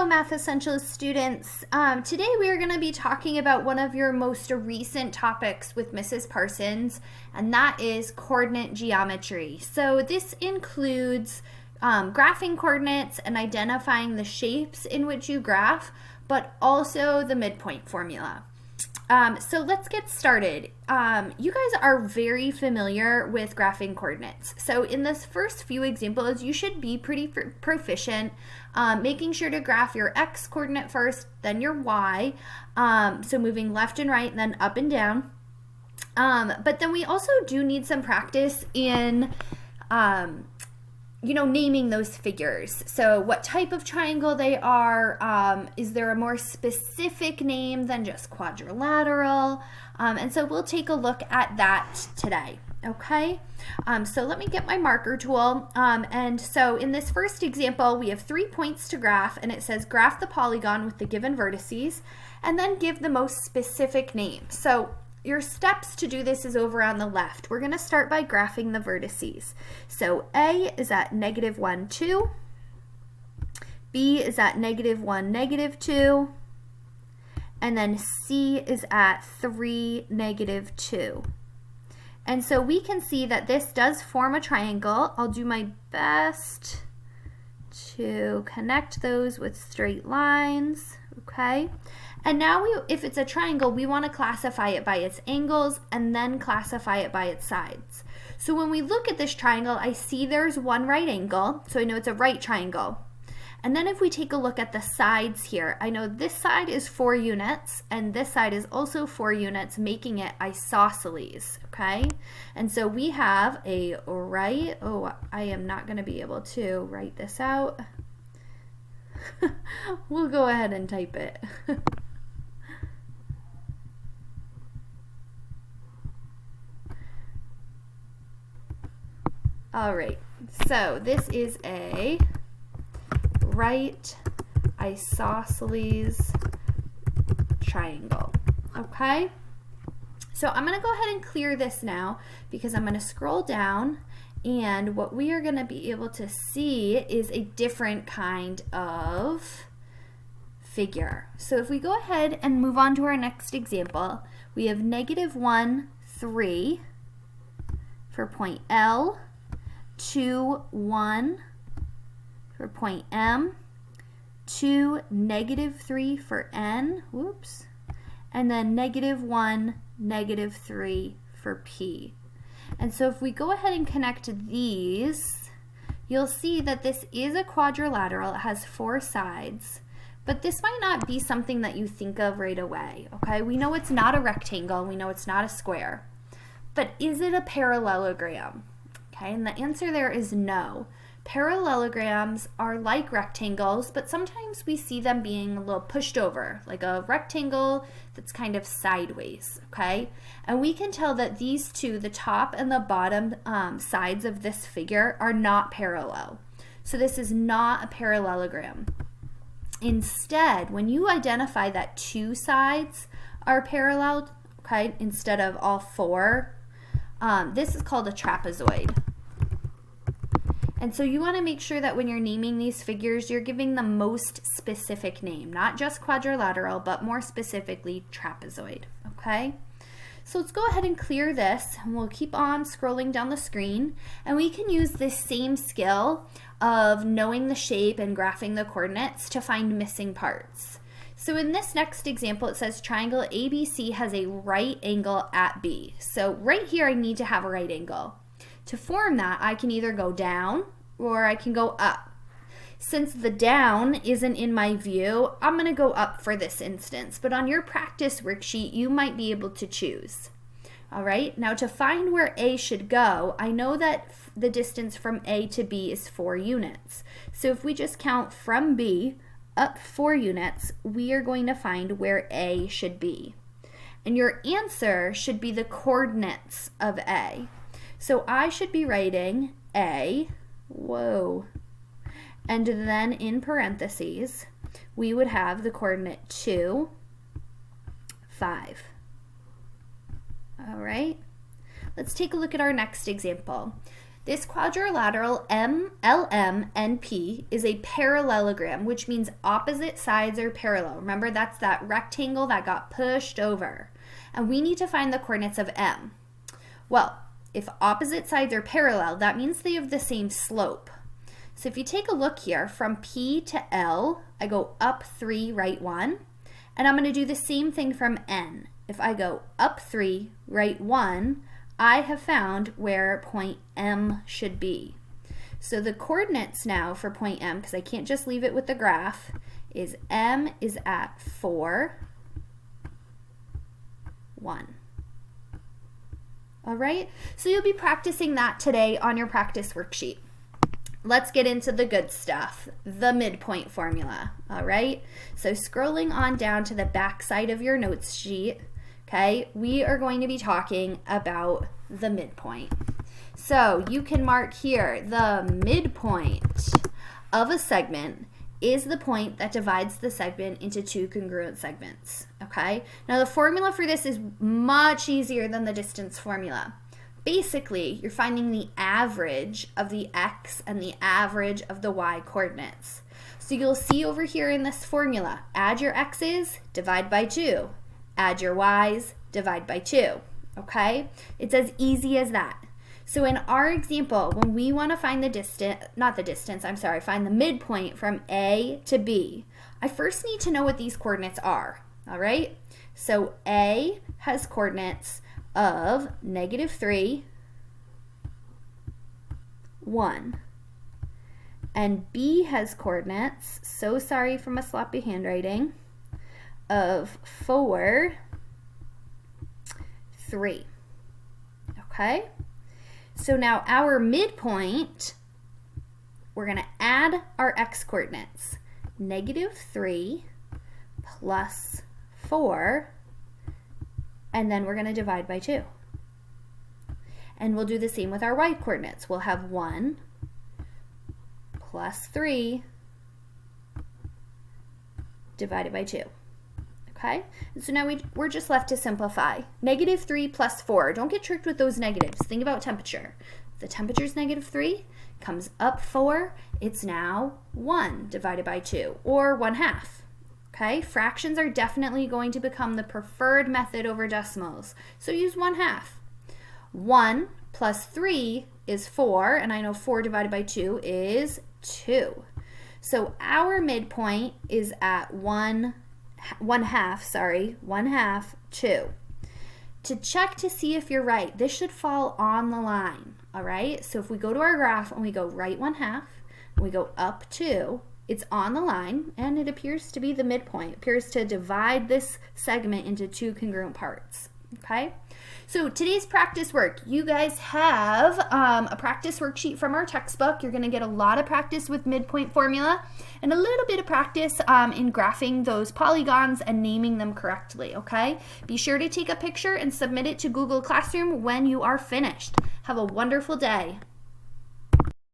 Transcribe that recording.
Hello, Math Essentials students. Today we are going to be talking about one of your most recent topics with Mrs. Parsons, and that is coordinate geometry. So this includes graphing coordinates and identifying the shapes in which you graph, but also the midpoint formula. So let's get started. You guys are very familiar with graphing coordinates. So in this first few examples, you should be pretty proficient, making sure to graph your x coordinate first, then your y, so moving left and right, and then up and down. But then we also do need some practice in naming those figures. So what type of triangle they are, is there a more specific name than just quadrilateral? And so we'll take a look at that today, okay? So let me get my marker tool. And so in this first example, we have 3 points to graph, and it says graph the polygon with the given vertices, and then give the most specific name. So your steps to do this is over on the left. We're going to start by graphing the vertices. So A is at -1, 2. B is at -1, -2. And then C is at 3, -2. And so we can see that this does form a triangle. I'll do my best to connect those with straight lines, okay? And now if it's a triangle, we want to classify it by its angles and then classify it by its sides. So when we look at this triangle, I see there's one right angle, so I know it's a right triangle. And then if we take a look at the sides here, I know this side is 4 units and this side is also 4 units, making it isosceles, okay? And so we have a right, I am not going to be able to write this out. We'll go ahead and type it. All right, so this is a right isosceles triangle, okay? So I'm going to go ahead and clear this now because I'm going to scroll down, and what we are going to be able to see is a different kind of figure. So if we go ahead and move on to our next example, we have -1, 3 for point L, 2, 1 for point M, 2, -3 for N, whoops, and then -1, -3 for P. And so if we go ahead and connect these, you'll see that this is a quadrilateral. It has 4 sides, but this might not be something that you think of right away, okay? We know it's not a rectangle, we know it's not a square, but is it a parallelogram? Okay, and the answer there is no. Parallelograms are like rectangles, but sometimes we see them being a little pushed over, like a rectangle that's kind of sideways, okay? And we can tell that these two, the top and the bottom sides of this figure, are not parallel. So this is not a parallelogram. Instead, when you identify that 2 sides are parallel, okay, instead of all 4, this is called a trapezoid. And so you want to make sure that when you're naming these figures, you're giving the most specific name, not just quadrilateral, but more specifically trapezoid, okay? So let's go ahead and clear this, and we'll keep on scrolling down the screen, and we can use this same skill of knowing the shape and graphing the coordinates to find missing parts. So in this next example, it says triangle ABC has a right angle at B. So right here, I need to have a right angle. To form that, I can either go down or I can go up. Since the down isn't in my view, I'm going to go up for this instance, but on your practice worksheet, you might be able to choose. All right, now to find where A should go, I know that the distance from A to B is 4 units. So if we just count from B up 4 units, we are going to find where A should be. And your answer should be the coordinates of A. So I should be writing A, and then in parentheses, we would have the coordinate 2, 5. All right, let's take a look at our next example. This quadrilateral LMNP is a parallelogram, which means opposite sides are parallel. Remember, that's that rectangle that got pushed over. And we need to find the coordinates of M. Well, if opposite sides are parallel, that means they have the same slope. So if you take a look here, from P to L, I go up 3, right 1. And I'm going to do the same thing from N. If I go up 3, right 1, I have found where point M should be. So the coordinates now for point M, because I can't just leave it with the graph, is M is at 4, 1. All right, so you'll be practicing that today on your practice worksheet. Let's get into the good stuff, the midpoint formula. All right, so scrolling on down to the back side of your notes sheet, okay, we are going to be talking about the midpoint. So you can mark here, the midpoint of a segment is the point that divides the segment into two congruent segments, okay? Now the formula for this is much easier than the distance formula. Basically, you're finding the average of the x and the average of the y coordinates. So you'll see over here in this formula, add your x's, divide by 2. Add your y's, divide by 2, okay? It's as easy as that. So in our example, when we want to find the find the midpoint from A to B, I first need to know what these coordinates are, all right? So A has coordinates of -3, 1. And B has coordinates, so sorry for my sloppy handwriting, of 4, 3. Okay? So now our midpoint, we're going to add our x coordinates. -3 plus 4, and then we're going to divide by 2. And we'll do the same with our y coordinates. We'll have 1 plus 3 divided by 2. Okay? And so now we're just left to simplify. -3 plus 4. Don't get tricked with those negatives. Think about temperature. If the temperature is -3, comes up 4, it's now 1 divided by 2, or 1/2. Okay? Fractions are definitely going to become the preferred method over decimals. So use 1/2. 1 plus 3 is 4, and I know 4 divided by 2 is 2. So our midpoint is at 1/2, 2. To check to see if you're right, this should fall on the line, all right? So if we go to our graph and we go right 1/2, and we go up 2, it's on the line, and it appears to be the midpoint. It appears to divide this segment into two congruent parts, okay? So today's practice work, you guys have a practice worksheet from our textbook. You're going to get a lot of practice with midpoint formula and a little bit of practice in graphing those polygons and naming them correctly, okay? Be sure to take a picture and submit it to Google Classroom when you are finished. Have a wonderful day.